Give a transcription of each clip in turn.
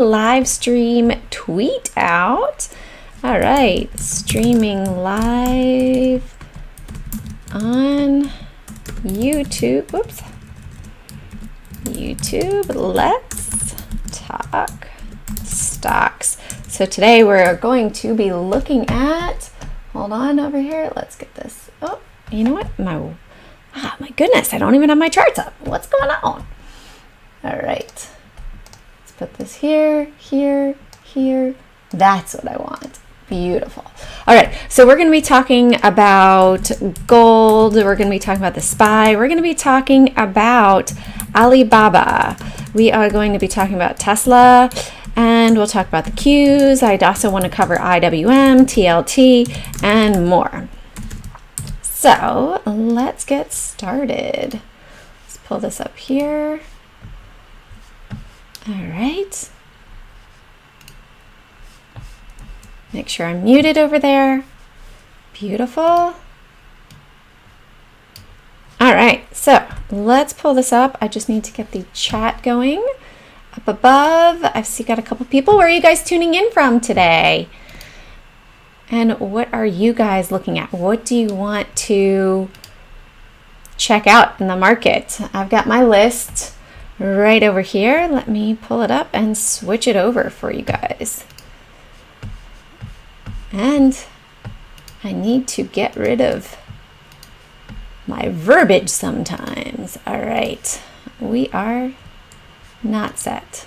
live stream tweet out. All right, streaming live on YouTube. Whoops. YouTube, let's talk stocks. So today we're going to be looking at, hold on over here, let's get this. Oh, you know what? My goodness, I don't even have my charts up. What's going on? All right. Let's put this here, here, here. That's what I want. Beautiful. All right, so we're going to be talking about gold. We're going to be talking about the SPY. We're going to be talking about Alibaba. We are going to be talking about Tesla, and we'll talk about the Qs. I'd also want to cover IWM, TLT, and more. So let's get started. Let's pull this up here. All right. Make sure I'm muted over there. Beautiful. All right, so let's pull this up. I just need to get the chat going up above. I've got a couple people. Where are you guys tuning in from today? And what are you guys looking at? What do you want to check out in the market? I've got my list right over here. Let me pull it up and switch it over for you guys. And I need to get rid of my verbiage sometimes. All right, we are not set.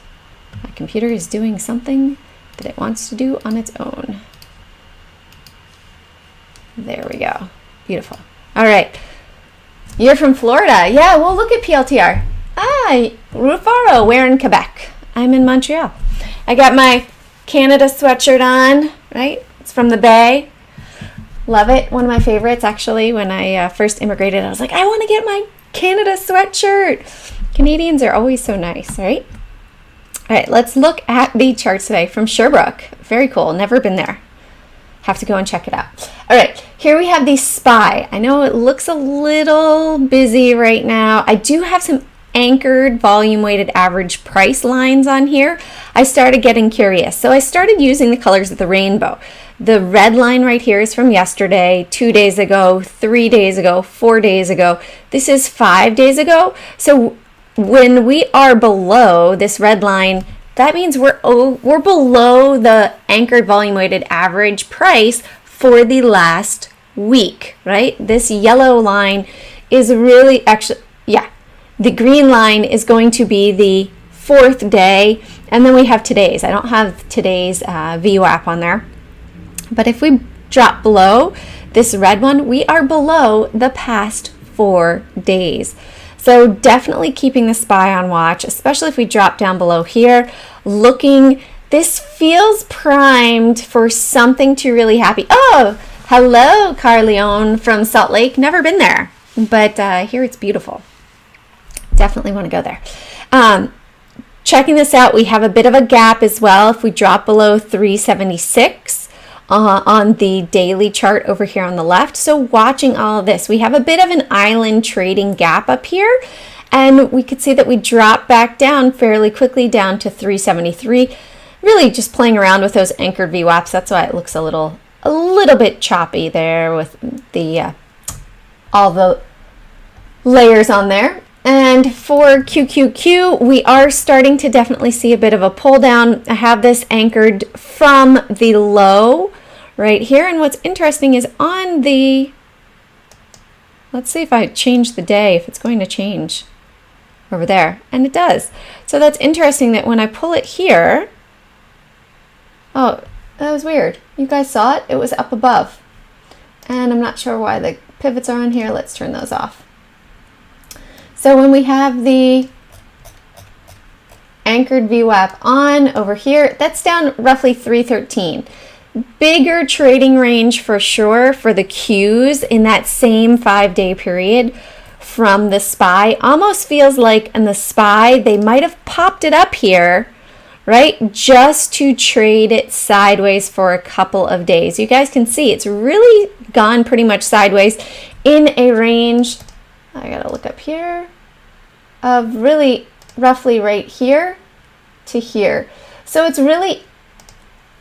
My computer is doing something that it wants to do on its own. There we go. Beautiful. All right. You're from Florida. Yeah, we'll look at PLTR. Rufaro, we're in Quebec. I'm in Montreal. I got my Canada sweatshirt on, right? It's from the Bay. Love it. One of my favorites, actually. When I first immigrated, I was like, I want to get my Canada sweatshirt. Canadians are always so nice, right? All right, let's look at the charts today from Sherbrooke. Very cool. Never been there. Have to go and check it out. All right, here we have the SPY. I know it looks a little busy right now. I do have some anchored volume weighted average price lines on here. I started getting curious. So I started using the colors of the rainbow. The red line right here is from yesterday, 2 days ago, 3 days ago, 4 days ago. This is 5 days ago. So when we are below this red line, that means we're below the anchored volume weighted average price for the last week, right? This yellow line is really actually, yeah, the green line is going to be the 4th day, and then we have today's. I don't have today's VWAP on there, but if we drop below this red one, we are below the past 4 days. So definitely keeping the SPY on watch, especially if we drop down below here. Looking, this feels primed for something to really happen. Oh, hello, Carleone from Salt Lake. Never been there, but here it's beautiful. Definitely want to go there. Checking this out, we have a bit of a gap as well. If we drop below 376 on the daily chart over here on the left. So watching all of this, we have a bit of an island trading gap up here. And we could see that we drop back down fairly quickly down to 373. Really just playing around with those anchored VWAPs. That's why it looks a little bit choppy there with the all the layers on there. And for QQQ, we are starting to definitely see a bit of a pull down. I have this anchored from the low right here. And what's interesting is on the, let's see if I change the day, if it's going to change over there. And it does. So that's interesting that when I pull it here, oh, that was weird. You guys saw it? It was up above. And I'm not sure why the pivots are on here. Let's turn those off. So when we have the anchored VWAP on over here, that's down roughly 313. Bigger trading range for sure for the Qs in that same 5-day period from the SPY. Almost feels like in the SPY, they might have popped it up here, right? Just to trade it sideways for a couple of days. You guys can see it's really gone pretty much sideways in a range. I gotta look up here, of really roughly right here to here. So it's really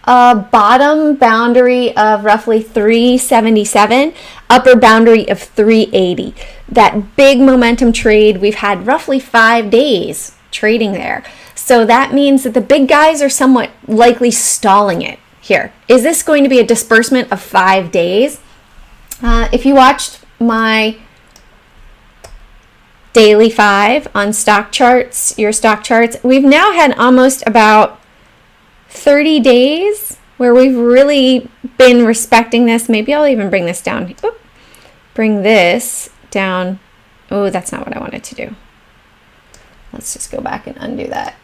a bottom boundary of roughly 377, upper boundary of 380. That big momentum trade, we've had roughly 5 days trading there. So that means that the big guys are somewhat likely stalling it here. Is this going to be a disbursement of 5 days? If you watched my daily 5 on stock charts, your stock charts, we've now had almost about 30 days where we've really been respecting this. Maybe I'll even bring this down. Oop. Bring this down. Oh, that's not what I wanted to do. Let's just go back and undo that.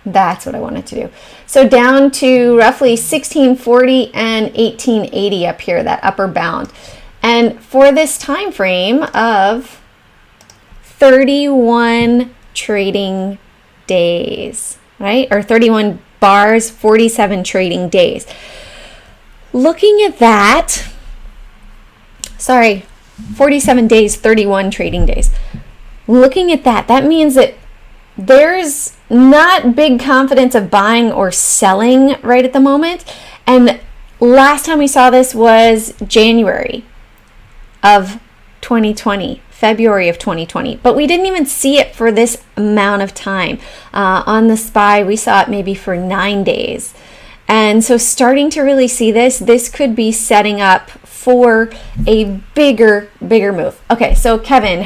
That's what I wanted to do. So down to roughly 1640 and 1880 up here, that upper bound. And for this time frame of 31 trading days, right? Or 31 bars, 47 trading days. Looking at that, 47 days, 31 trading days. Looking at that, that means that there's not big confidence of buying or selling right at the moment. And last time we saw this was January of 2020. February of 2020, but we didn't even see it for this amount of time. On the SPY, we saw it maybe for 9 days. And so starting to really see this could be setting up for a bigger move. Okay, so Kevin,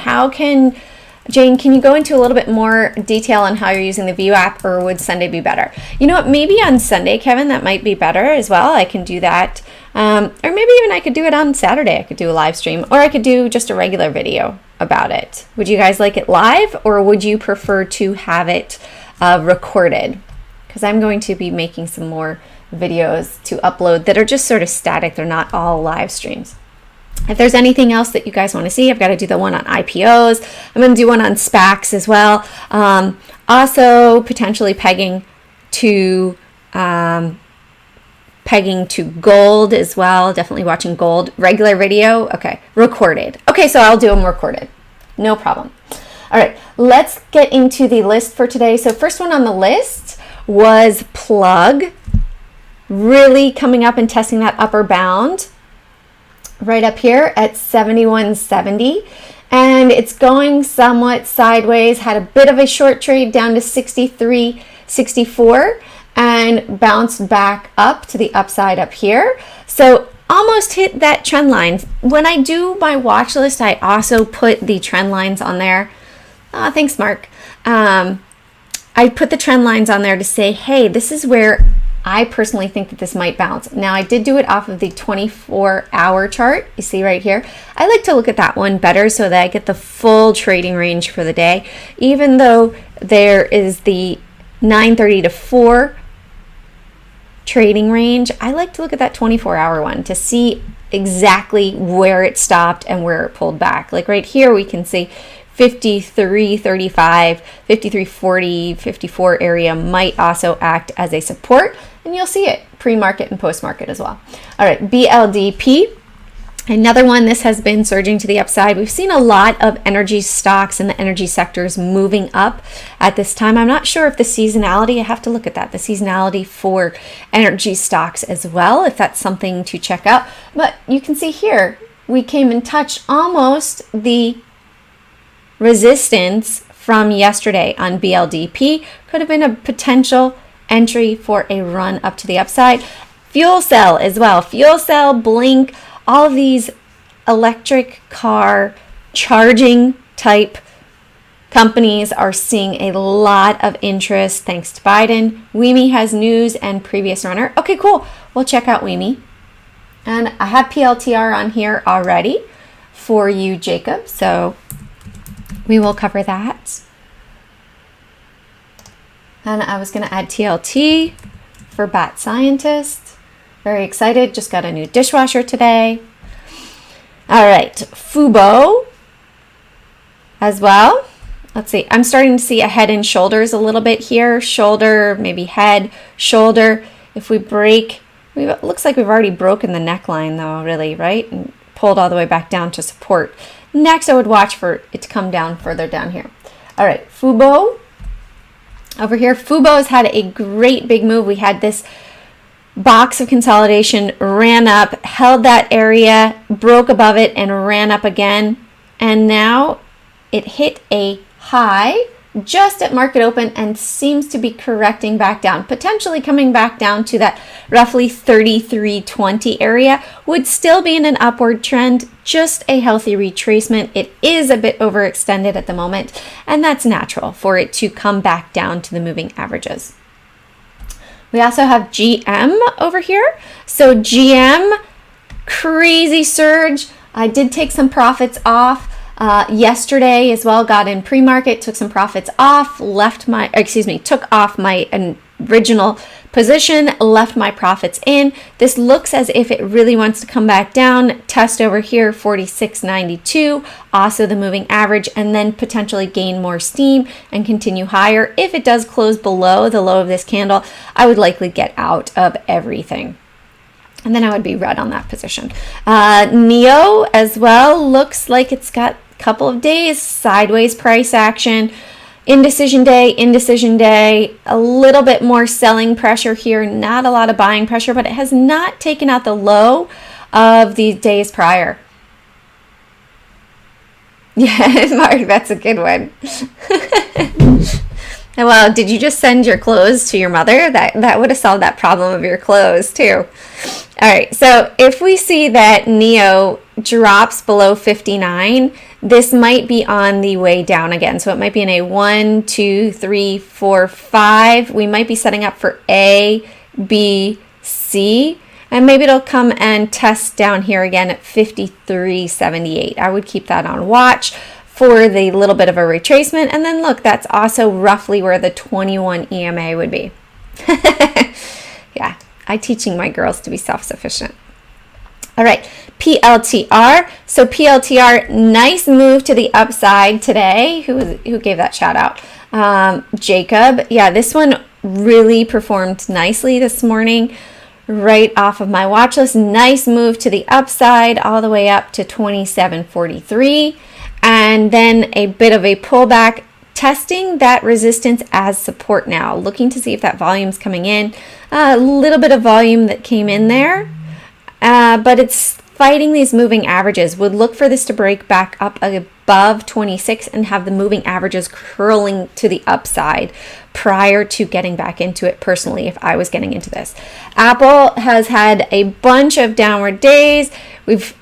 Jane, can you go into a little bit more detail on how you're using the View app, or would Sunday be better? You know what, maybe on Sunday, Kevin, that might be better as well. I can do that. Or maybe even I could do it on Saturday. I could do a live stream, or I could do just a regular video about it. Would you guys like it live, or would you prefer to have it recorded? Because I'm going to be making some more videos to upload that are just sort of static. They're not all live streams. If there's anything else that you guys want to see, I've got to do the one on IPOs. I'm going to do one on SPACs as well. Also, potentially pegging to gold as well. Definitely watching gold. Regular video. Okay. Recorded. Okay, so I'll do them recorded. No problem. All right. Let's get into the list for today. So first one on the list was Plug. Really coming up and testing that upper bound right up here at 7170. And it's going somewhat sideways. Had a bit of a short trade down to 63.64 and bounced back up to the upside up here. So almost hit that trend line. When I do my watch list, I also put the trend lines on there. Oh, thanks, Mark. I put the trend lines on there to say, hey, this is where I personally think that this might bounce. Now, I did do it off of the 24-hour chart. You see right here. I like to look at that one better so that I get the full trading range for the day. Even though there is the 9:30 to 4 trading range, I like to look at that 24-hour one to see exactly where it stopped and where it pulled back. Like right here, we can see 53.35, 53.40, 54 area might also act as a support, and you'll see it pre-market and post-market as well. All right, BLDP, another one. This has been surging to the upside. We've seen a lot of energy stocks in the energy sectors moving up at this time. I'm not sure if the seasonality, I have to look at that, the seasonality for energy stocks as well, if that's something to check out. But you can see here, we came and touched almost the resistance from yesterday on BLDP. Could have been a potential entry for a run up to the upside. Fuel cell as well. Fuel cell, Blink, all of these electric car charging type companies are seeing a lot of interest thanks to Biden. Weeme has news and previous runner. Okay, cool. We'll check out Weeme. And I have PLTR on here already for you, Jacob. So we will cover that. And I was going to add TLT for Bat Scientist. Very excited. Just got a new dishwasher today. All right. Fubo as well. Let's see. I'm starting to see a head and shoulders a little bit here. Shoulder, maybe head, shoulder. If we break, it looks like we've already broken the neckline though, really, right? And pulled all the way back down to support. Next, I would watch for it to come down further down here. All right, Fubo. Over here, Fubo's had a great big move. We had this box of consolidation, ran up, held that area, broke above it, and ran up again. And now it hit a high just at market open and seems to be correcting back down, potentially coming back down to that roughly 33.20 area. Would still be in an upward trend, just a healthy retracement. It is a bit overextended at the moment, and that's natural for it to come back down to the moving averages. We also have GM over here. So GM, crazy surge. I did take some profits off yesterday as well. Got in pre-market, took some profits off, took off my original position, left my profits in. This looks as if it really wants to come back down, test over here 46.92, also the moving average, and then potentially gain more steam and continue higher. If it does close below the low of this candle, I would likely get out of everything. And then I would be red on that position. NEO as well looks like it's got a couple of days sideways price action. Indecision day, a little bit more selling pressure here, not a lot of buying pressure, but it has not taken out the low of the days prior. Yeah, Mark, that's a good one. Well, did you just send your clothes to your mother? That would have solved that problem of your clothes too. All right, so if we see that NEO drops below 59, this might be on the way down again. So it might be in a 1, 2, 3, 4, 5. We might be setting up for A, B, C, and maybe it'll come and test down here again at 53.78. I would keep that on watch for the little bit of a retracement. And then look, that's also roughly where the 21 EMA would be. Yeah, I'm teaching my girls to be self-sufficient. All right, PLTR. So PLTR, nice move to the upside today. Who gave that shout out? Jacob. Yeah, this one really performed nicely this morning, right off of my watch list. Nice move to the upside all the way up to 27.43. And then a bit of a pullback, testing that resistance as support now. Looking to see if that volume's coming in. A little bit of volume that came in there. But it's fighting these moving averages. Would look for this to break back up above 26 and have the moving averages curling to the upside prior to getting back into it personally if I was getting into this. Apple has had a bunch of downward days.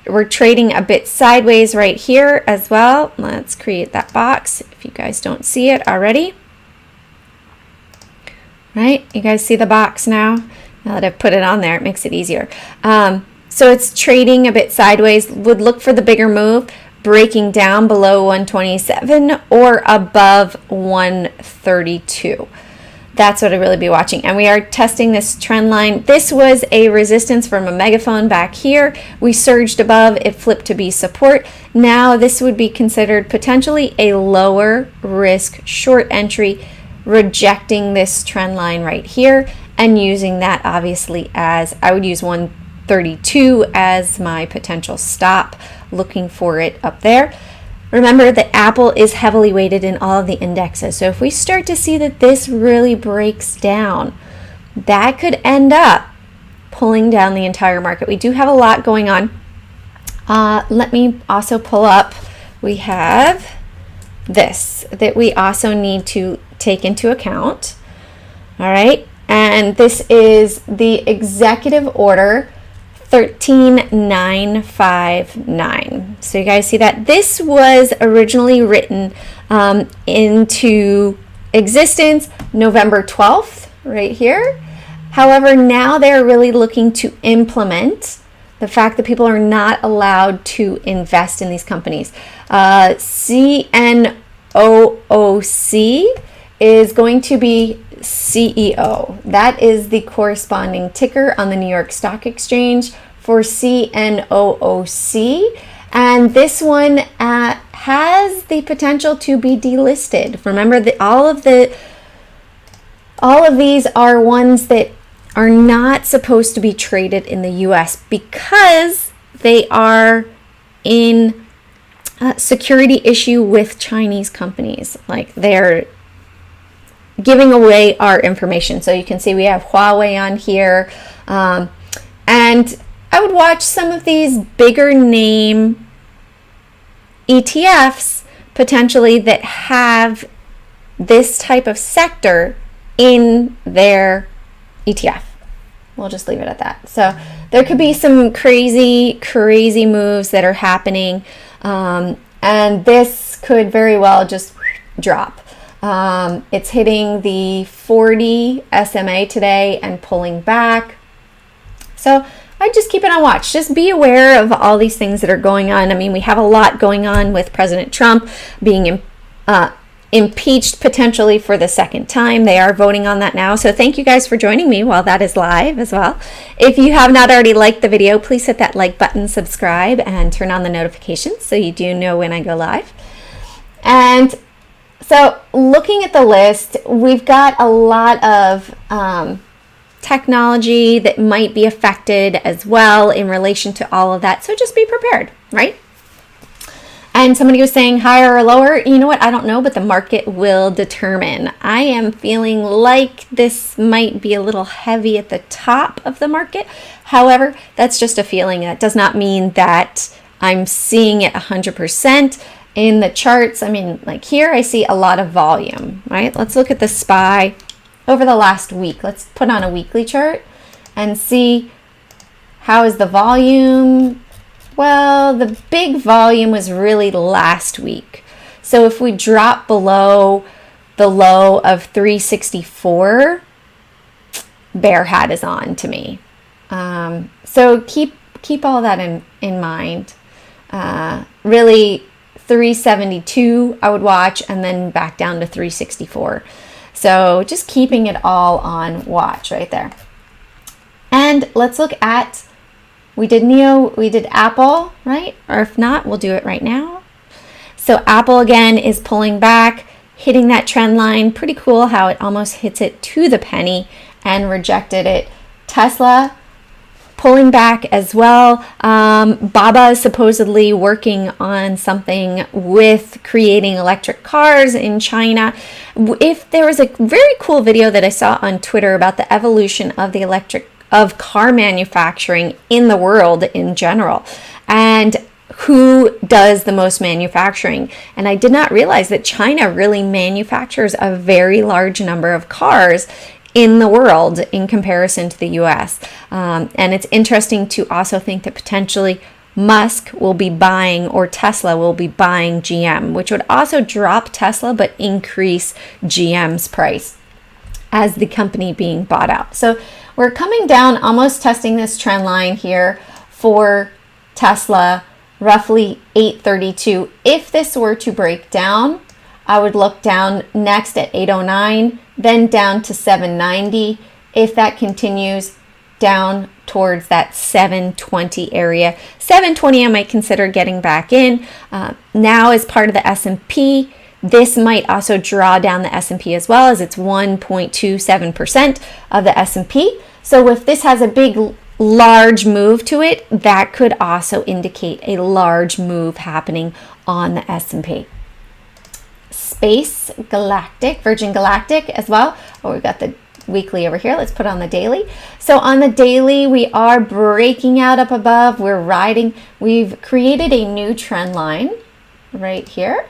We're trading a bit sideways right here as well. Let's create that box if you guys don't see it already. Right, you guys see the box now? Now that I've put it on there, it makes it easier. So it's trading a bit sideways. Would look for the bigger move, breaking down below 127 or above 132. That's what I'd really be watching. And we are testing this trend line. This was a resistance from a megaphone back here. We surged above, it flipped to be support. Now this would be considered potentially a lower risk short entry, rejecting this trend line right here and using that obviously as, I would use 132 as my potential stop, looking for it up there. Remember that Apple is heavily weighted in all of the indexes. So if we start to see that this really breaks down, that could end up pulling down the entire market. We do have a lot going on. Let me also pull up, we have this that we also need to take into account. All right, and this is the executive order 13959. So you guys see that this was originally written into existence November 12th right here. However, now they're really looking to implement the fact that people are not allowed to invest in these companies. CNOOC is going to be CEO. That is the corresponding ticker on the New York Stock Exchange for CNOOC. And this one has the potential to be delisted. Remember that all of these are ones that are not supposed to be traded in the US because they are in a security issue with Chinese companies. Like they're giving away our information. So you can see we have Huawei on here. And I would watch some of these bigger name ETFs potentially that have this type of sector in their ETF. We'll just leave it at that. So there could be some crazy moves that are happening. And this could very well just drop. It's hitting the 40 SMA today and pulling back. So I just keep it on watch. Just be aware of all these things that are going on. I mean, we have a lot going on with President Trump being impeached potentially for the second time. They are voting on that now. So thank you guys for joining me while that is live as well. If you have not already liked the video, please hit that like button, subscribe, and turn on the notifications so you do know when I go live. And so looking at the list, we've got a lot of technology that might be affected as well in relation to all of that. So just be prepared, right? And somebody was saying higher or lower. You know what? I don't know, but the market will determine. I am feeling like this might be a little heavy at the top of the market. However, that's just a feeling. That does not mean that I'm seeing it 100% in the charts. I mean, like here, I see a lot of volume, right? Let's look at the SPY over the last week. Let's put on a weekly chart and see how is the volume. Well, the big volume was really last week. So if we drop below the low of 364, bear hat is on to me. So keep all that in mind. Really 372 I would watch, and then back down to 364. So just keeping it all on watch right there. And let's look at, we did Apple, right? Or if not, we'll do it right now. So Apple again is pulling back, hitting that trend line. Pretty cool how it almost hits it to the penny and rejected it. Tesla pulling back as well. Baba is supposedly working on something with creating electric cars in China. If there was a very cool video that I saw on Twitter about the evolution of car manufacturing in the world in general, and who does the most manufacturing. And I did not realize that China really manufactures a very large number of cars in the world in comparison to the US. And it's interesting to also think that potentially Musk will be buying, or Tesla will be buying GM, which would also drop Tesla but increase GM's price as the company being bought out. So we're coming down, almost testing this trend line here for Tesla, roughly 832. If this were to break down, I would look down next at 809, then down to 790. If that continues down towards that 720 area, 720 I might consider getting back in. Now as part of the S&P, this might also draw down the S&P as well, as it's 1.27% of the S&P. So if this has a big, large move to it, that could also indicate a large move happening on the S&P. Space Galactic, Virgin Galactic as well. Oh, we've got the weekly over here. Let's put on the daily. So on the daily, we are breaking out up above. We're riding. We've created a new trend line right here.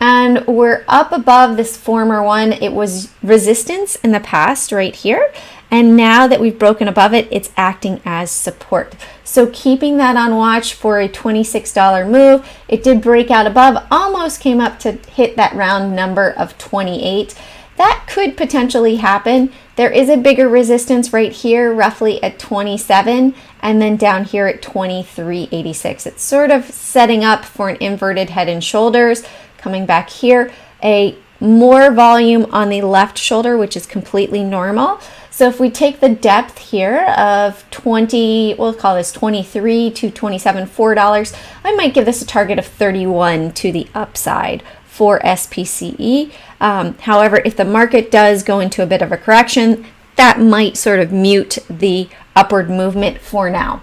And we're up above this former one. It was resistance in the past right here. And now that we've broken above it, it's acting as support. So keeping that on watch for a $26 move. It did break out above, almost came up to hit that round number of 28. That could potentially happen. There is a bigger resistance right here, roughly at 27, and then down here at 23.86. It's sort of setting up for an inverted head and shoulders. Coming back here, a more volume on the left shoulder, which is completely normal. So if we take the depth here of 20, we'll call this 23 to 27, $4, I might give this a target of 31 to the upside for SPCE. However, if the market does go into a bit of a correction, that might sort of mute the upward movement for now.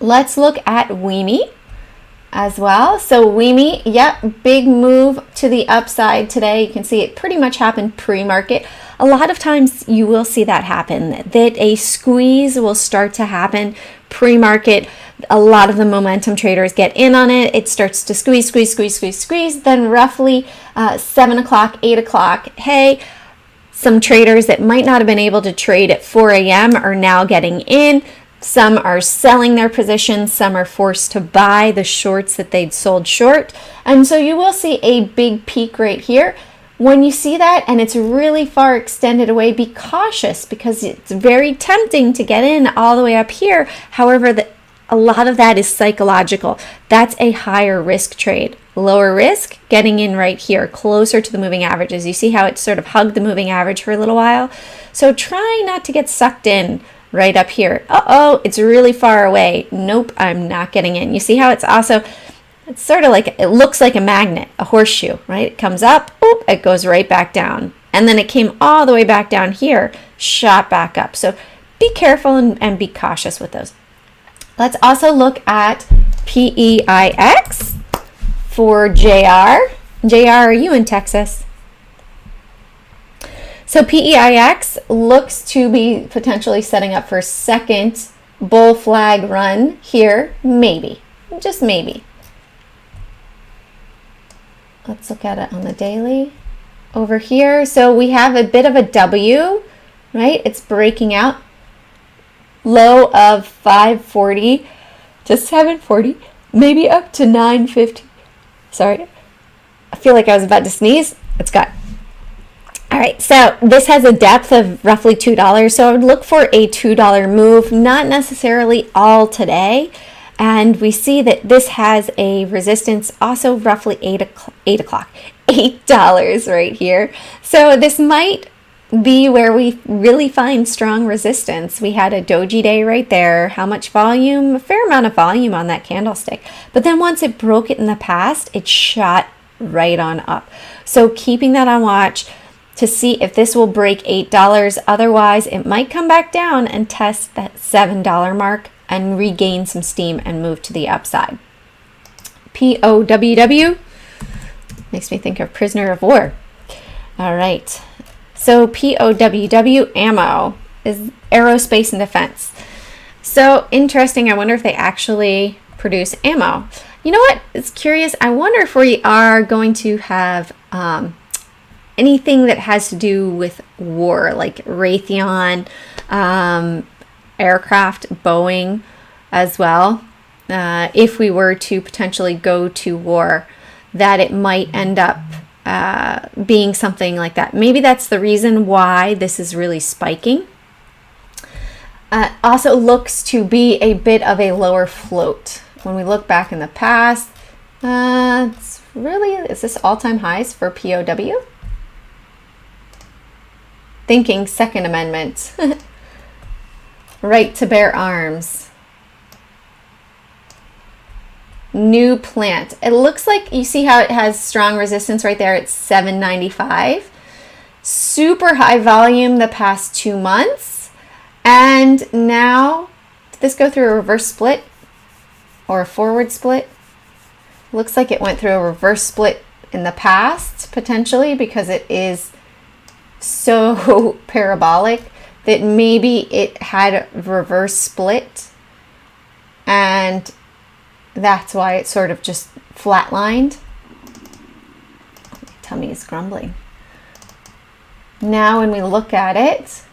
Let's look at WEME. as well. So WEME, yep, big move to the upside today. You can see it pretty much happened pre-market. A lot of times you will see that happen, that a squeeze will start to happen pre-market. A lot of the momentum traders get in on it. It starts to squeeze. Then roughly 7 o'clock, 8 o'clock, hey, some traders that might not have been able to trade at 4 a.m. are now getting in. Some are selling their positions. Some are forced to buy the shorts that they'd sold short. And so you will see a big peak right here. When you see that and it's really far extended away, be cautious because it's very tempting to get in all the way up here. However, a lot of that is psychological. That's a higher risk trade. Lower risk, getting in right here, closer to the moving averages. You see how it sort of hugged the moving average for a little while? So try not to get sucked in right up here. Uh-oh, it's really far away. Nope, I'm not getting in. You see how it's sort of like, it looks like a magnet, a horseshoe, right? It comes up, boop, it goes right back down. And then it came all the way back down here, shot back up. So be careful and be cautious with those. Let's also look at PEIX for JR. JR, are you in Texas? So PEIX looks to be potentially setting up for a second bull flag run here. Maybe, just maybe. Let's look at it on the daily over here. So we have a bit of a W, right? It's breaking out. Low of 540 to 740, maybe up to 950. Sorry, I feel like I was about to sneeze. It's got. All right, so this has a depth of roughly $2. So I would look for a $2 move, not necessarily all today. And we see that this has a resistance also roughly $8 right here. So this might be where we really find strong resistance. We had a doji day right there. How much volume? A fair amount of volume on that candlestick. But then once it broke it in the past, it shot right on up. So keeping that on watch to see if this will break $8. Otherwise, it might come back down and test that $7 mark and regain some steam and move to the upside. POWW makes me think of prisoner of war. All right. So POWW ammo is aerospace and defense. So interesting. I wonder if they actually produce ammo. You know what? It's curious. I wonder if we are going to have anything that has to do with war, like Raytheon, aircraft, Boeing as well. If we were to potentially go to war, that it might end up being something like that. Maybe that's the reason why this is really spiking. Also looks to be a bit of a lower float. When we look back in the past, it's really, is this all-time highs for POW? Thinking Second Amendment. Right to bear arms. New plant. It looks like, you see how it has strong resistance right there at 795. Super high volume the past 2 months. And now, did this go through a reverse split or a forward split? Looks like it went through a reverse split in the past, potentially, because it is so parabolic that maybe it had a reverse split and that's why it sort of just flatlined. My tummy is grumbling. Now when we look at it,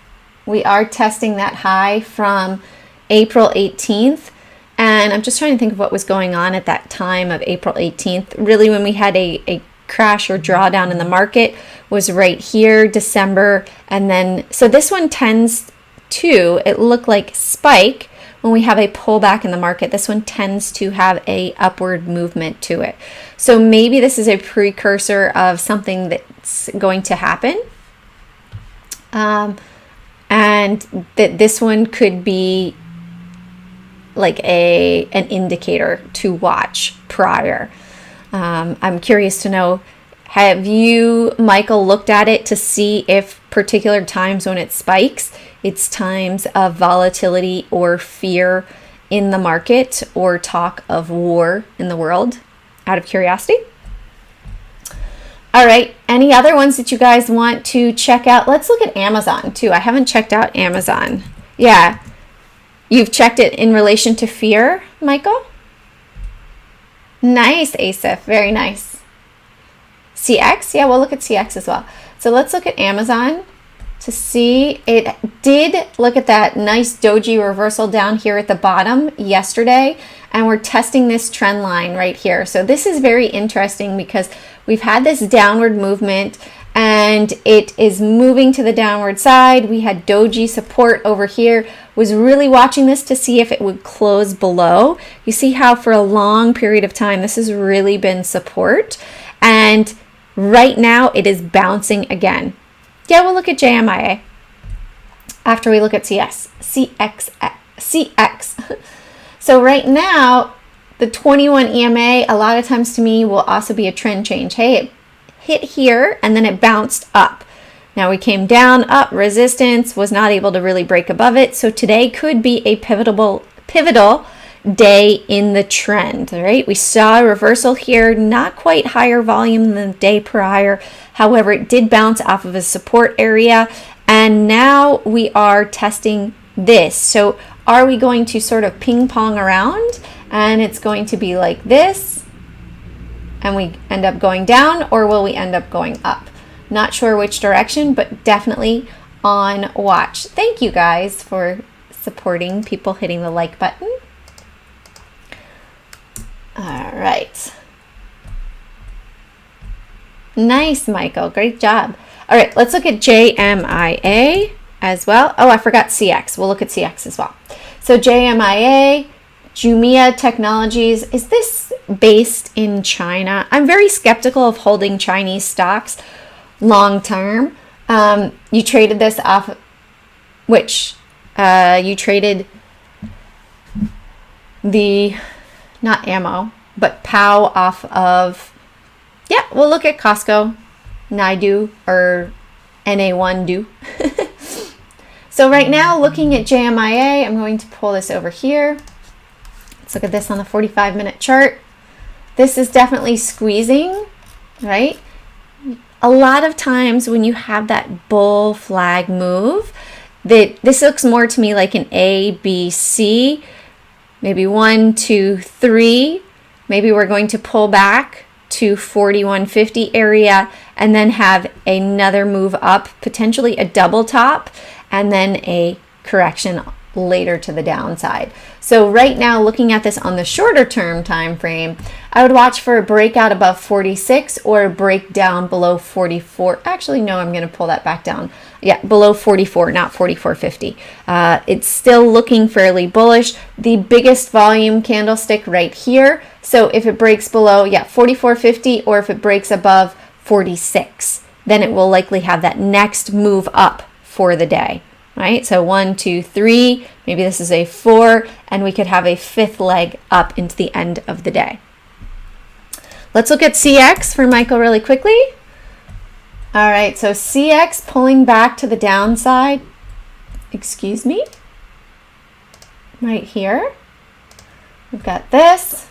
we are testing that high from April 18th. And I'm just trying to think of what was going on at that time of April 18th. Really when we had a crash or drawdown in the market was right here, December. And then, so this one tends to, it looked like spike. When we have a pullback in the market, this one tends to have a upward movement to it. So maybe this is a precursor of something that's going to happen. And that this one could be like an indicator to watch prior. I'm curious to know, have you, Michael, looked at it to see if particular times when it spikes, it's times of volatility or fear in the market or talk of war in the world out of curiosity. All right, any other ones that you guys want to check out? Let's look at Amazon too. I haven't checked out Amazon. Yeah, you've checked it in relation to fear, Michael? Nice, Asif, very nice. CX, yeah, we'll look at CX as well. So let's look at Amazon to see. It did look at that nice doji reversal down here at the bottom yesterday, and we're testing this trend line right here. So this is very interesting because we've had this downward movement and it is moving to the downward side. We had doji support over here. Was really watching this to see if it would close below. You see how for a long period of time this has really been support, and right now it is bouncing again. Yeah, we'll look at JMIA after we look at CX. So right now, the 21 EMA, a lot of times to me, will also be a trend change. Hey, it hit here and then it bounced up. Now we came down, up, resistance, was not able to really break above it. So today could be a pivotal day in the trend, right? We saw a reversal here, not quite higher volume than the day prior. However, it did bounce off of a support area, and now we are testing this. So are we going to sort of ping pong around and it's going to be like this and we end up going down, or will we end up going up? Not sure which direction, but definitely on watch. Thank you guys for supporting, people hitting the like button. All right. Nice, Michael. Great job. All right, let's look at JMIA as well. Oh, I forgot CX. We'll look at CX as well. So JMIA, Jumia Technologies, is this based in China? I'm very skeptical of holding Chinese stocks long term. You traded this off, which you traded the, not ammo, but POW off of, yeah, we'll look at Costco, Naidu, or NA1 do. So right now, looking at JMIA, I'm going to pull this over here. Let's look at this on the 45-minute chart. This is definitely squeezing, right? A lot of times when you have that bull flag move, this looks more to me like an A, B, C, maybe 1, 2, 3. Maybe we're going to pull back to 4150 area and then have another move up, potentially a double top, and then a correction later to the downside. So right now, looking at this on the shorter term time frame, I would watch for a breakout above 46 or a breakdown below 44. Actually, no, I'm going to pull that back down. Yeah, below 44, not 44.50. It's still looking fairly bullish. The biggest volume candlestick right here. So if it breaks below, 44.50, or if it breaks above 46, then it will likely have that next move up for the day. Right, so 1, 2, 3, maybe this is a 4, and we could have a 5th leg up into the end of the day. Let's look at CX for Michael really quickly. All right, so CX pulling back to the downside, excuse me, right here. We've got this.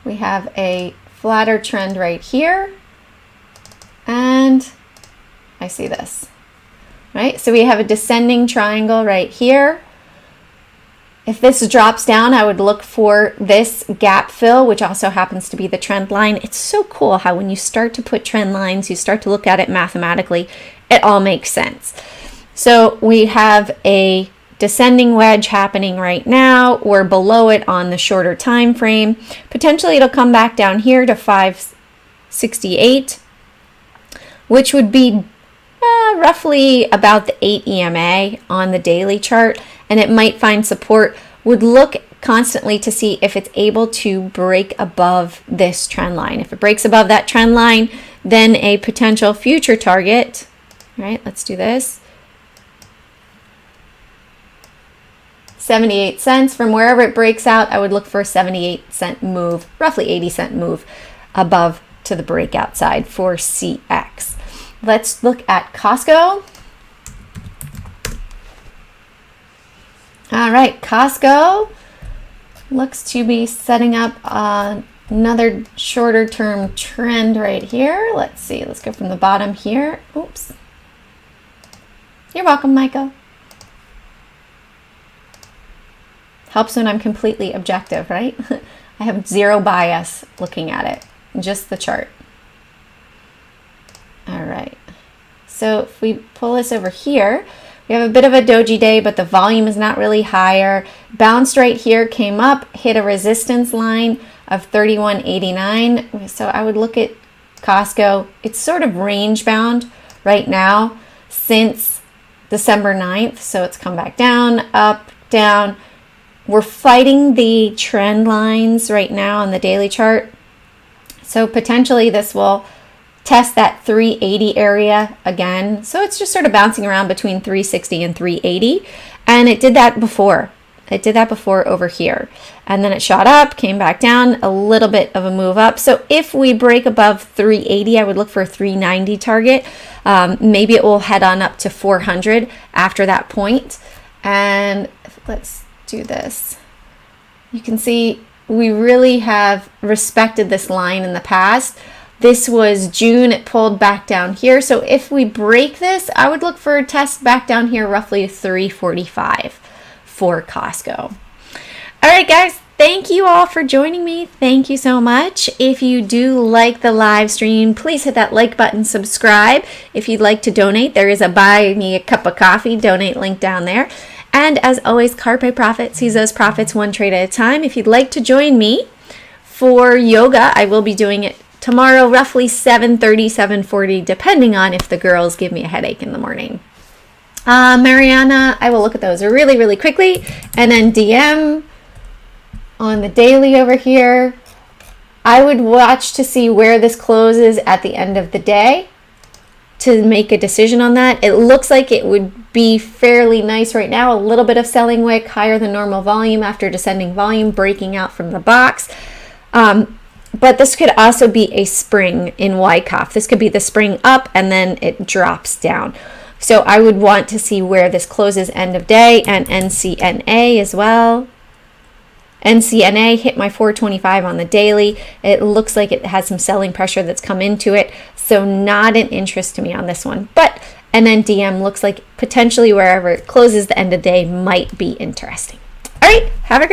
We have a flatter trend right here, and I see this. Right, so we have a descending triangle right here. If this drops down, I would look for this gap fill, which also happens to be the trend line. It's so cool how when you start to put trend lines, you start to look at it mathematically, it all makes sense. So we have a descending wedge happening right now. We're below it on the shorter time frame. Potentially it'll come back down here to 568, which would be roughly about the 8 EMA on the daily chart, and it might find support. Would look constantly to see if it's able to break above this trend line. If it breaks above that trend line, then a potential future target, right? Let's do this. 78 cents. From wherever it breaks out, I would look for a 78-cent move, roughly 80-cent move above to the breakout side for CX. Let's look at Costco. All right, Costco looks to be setting up another shorter term trend right here. Let's see, let's go from the bottom here. Oops. You're welcome, Michael. Helps when I'm completely objective, right? I have zero bias looking at it, just the chart. All right, so if we pull this over here, we have a bit of a doji day, but the volume is not really higher. Bounced right here, came up, hit a resistance line of 31.89. So I would look at Costco. It's sort of range bound right now since December 9th. So it's come back down, up, down. We're fighting the trend lines right now on the daily chart. So potentially this will test that 380 area again. So it's just sort of bouncing around between 360 and 380. And it did that before. It did that before over here. And then it shot up, came back down, a little bit of a move up. So if we break above 380, I would look for a 390 target. Maybe it will head on up to 400 after that point. And let's do this. You can see we really have respected this line in the past. This was June, it pulled back down here. So if we break this, I would look for a test back down here, roughly 345 for Costco. All right, guys, thank you all for joining me. Thank you so much. If you do like the live stream, please hit that like button, subscribe. If you'd like to donate, there is a buy me a cup of coffee donate link down there. And as always, Carpe Profit, seize those profits one trade at a time. If you'd like to join me for yoga, I will be doing it tomorrow, roughly 7:30, 7:40, depending on if the girls give me a headache in the morning. Mariana, I will look at those really, really quickly. And then DM on the daily over here. I would watch to see where this closes at the end of the day to make a decision on that. It looks like it would be fairly nice right now. A little bit of selling wick, higher than normal volume after descending volume, breaking out from the box. But this could also be a spring in Wyckoff. This could be the spring up and then it drops down. So I would want to see where this closes end of day, and NCNA as well. NCNA hit my 425 on the daily. It looks like it has some selling pressure that's come into it. So not an interest to me on this one. But NNDM looks like potentially wherever it closes the end of day might be interesting. All right, have a great